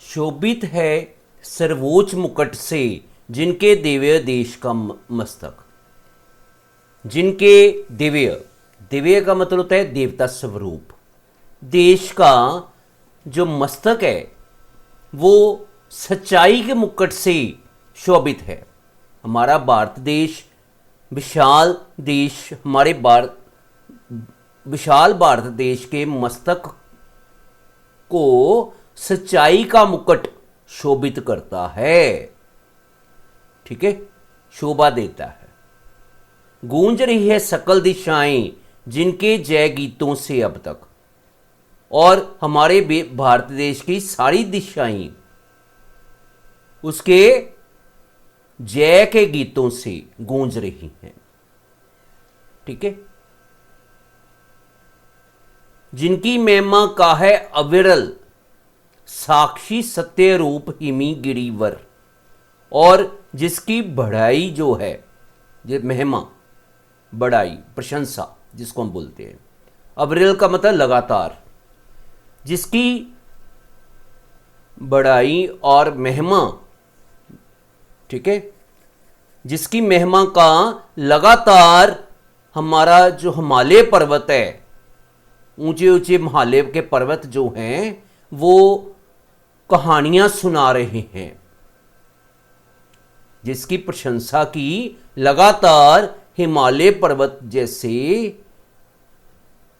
शोभित है सर्वोच्च मुकुट से जिनके दिव्य देश का मस्तक। जिनके दिव्य, दिव्य का मतलब होता है देवता स्वरूप। देश का जो मस्तक है वो सच्चाई के मुकुट से शोभित है। हमारा भारत देश विशाल देश, हमारे विशाल भारत देश के मस्तक को सच्चाई का मुकुट शोभित करता है। ठीक है, शोभा देता है। गूंज रही है सकल दिशाएं जिनके जय गीतों से अब तक। और हमारे भारत देश की सारी दिशाएं उसके जय के गीतों से गूंज रही हैं। ठीक है, जिनकी महिमा का है अविरल साक्षी सत्य रूप हिमी गिरिवर। और जिसकी बढ़ाई जो है, ये महिमा, बढ़ाई, प्रशंसा जिसको हम बोलते हैं। अविरल का मतलब लगातार। जिसकी बढ़ाई और महिमा, ठीक है, जिसकी महिमा का लगातार हमारा जो हिमालय पर्वत है, ऊंचे ऊंचे हिमालय के पर्वत जो हैं वो कहानियां सुना रहे हैं। जिसकी प्रशंसा की लगातार हिमालय पर्वत जैसे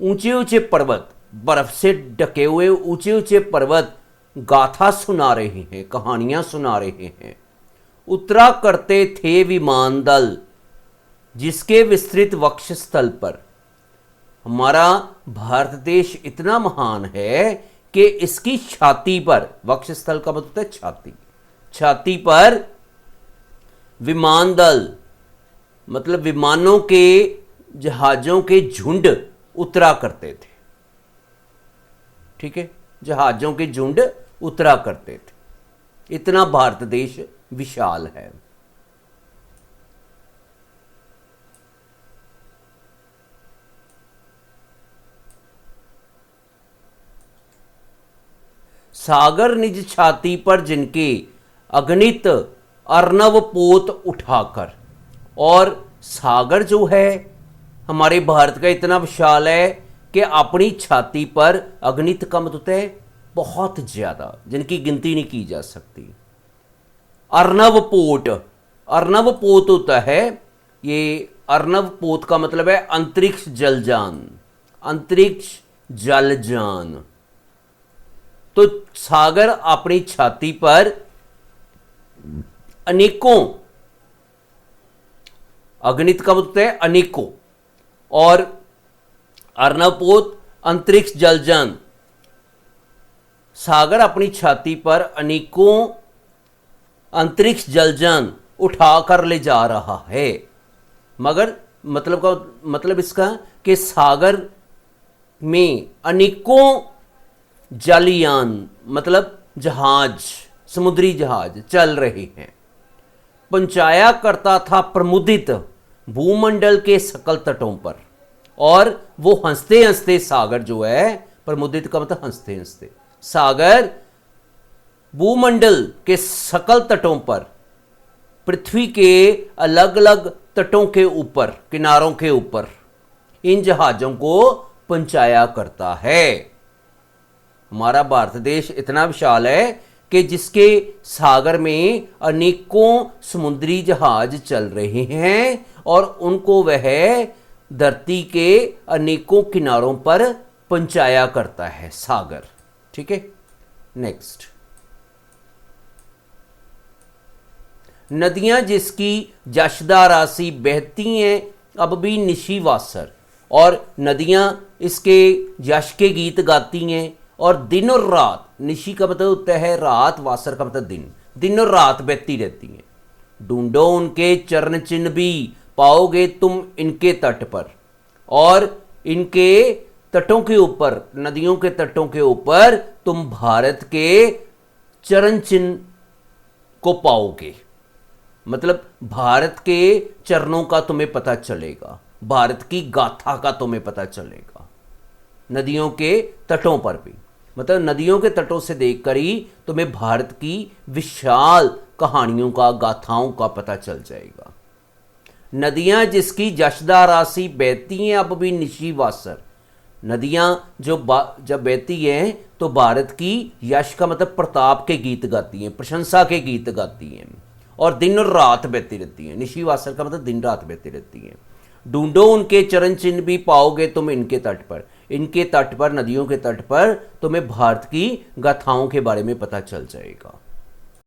ऊंचे ऊंचे पर्वत, बर्फ से ढके हुए ऊंचे ऊंचे पर्वत गाथा सुना रहे हैं, कहानियां सुना रहे हैं। उतरा करते थे विमान दल जिसके विस्तृत वक्षस्थल पर। हमारा भारत देश इतना महान है कि इसकी छाती पर, वक्षस्थल का मतलब है छाती, छाती पर विमान दल मतलब विमानों के, जहाजों के झुंड उतरा करते थे। ठीक है, जहाजों के झुंड उतरा करते थे। इतना भारत देश विशाल है। सागर निज छाती पर जिनके अगणित अर्णव पोत उठाकर। और सागर जो है हमारे भारत का इतना विशाल है कि अपनी छाती पर, अगणित का मतलब है बहुत ज्यादा, जिनकी गिनती नहीं की जा सकती। अर्णव पोत, अर्णव पोत होता है, ये अर्णव पोत का मतलब है अंतरिक्ष जलयान, अंतरिक्ष जलयान। तो सागर अपनी छाती पर अनेकों, अगणित का मतलब है अनेकों, और अर्णवपोत अंतरिक्ष जलयान। सागर अपनी छाती पर अनेकों अंतरिक्ष जलयान उठा कर ले जा रहा है। मगर मतलब इसका कि सागर में अनेकों जलयान मतलब जहाज, समुद्री जहाज चल रहे हैं। पंचाया करता था प्रमुदित भूमंडल के सकल तटों पर। और वो हंसते हंसते, सागर जो है, प्रमुदित का मतलब हंसते हंसते, सागर भूमंडल के सकल तटों पर, पृथ्वी के अलग अलग तटों के ऊपर, किनारों के ऊपर इन जहाजों को पंचाया करता है। हमारा भारत देश इतना विशाल है कि जिसके सागर में अनेकों समुद्री जहाज चल रहे हैं और उनको वह धरती के अनेकों किनारों पर पंचाया करता है, सागर। ठीक है, नेक्स्ट। नदियां जिसकी जशदा राशि बहती हैं अब भी निशी वासर। और नदियां इसके यश के गीत गाती हैं और दिन और रात, निशी का मतलब होता है रात, वासर का मतलब दिन, दिन और रात बहती रहती हैं। ढूंढो उनके चरण चिन्ह भी पाओगे तुम इनके तट पर। और इनके तटों के ऊपर, नदियों के तटों के ऊपर तुम भारत के चरण चिन्ह को पाओगे। मतलब भारत के चरणों का तुम्हें पता चलेगा, भारत की गाथा का तुम्हें पता चलेगा नदियों के तटों पर भी। मतलब नदियों के तटों से देखकर ही तुम्हें भारत की विशाल कहानियों का, गाथाओं का पता चल जाएगा। नदियां जिसकी जशदा राशि बहती हैं अब भी निशी वासर। नदियां जो जब बहती हैं तो भारत की यश का मतलब प्रताप के गीत गाती हैं, प्रशंसा के गीत गाती हैं, और दिन और रात बहती रहती हैं। निशी वासर का मतलब दिन रात बहती रहती हैं। ढूंढो उनके चरण चिन्ह भी पाओगे तुम इनके तट पर। इनके तट पर, नदियों के तट पर तुम्हें भारत की गाथाओं के बारे में पता चल जाएगा।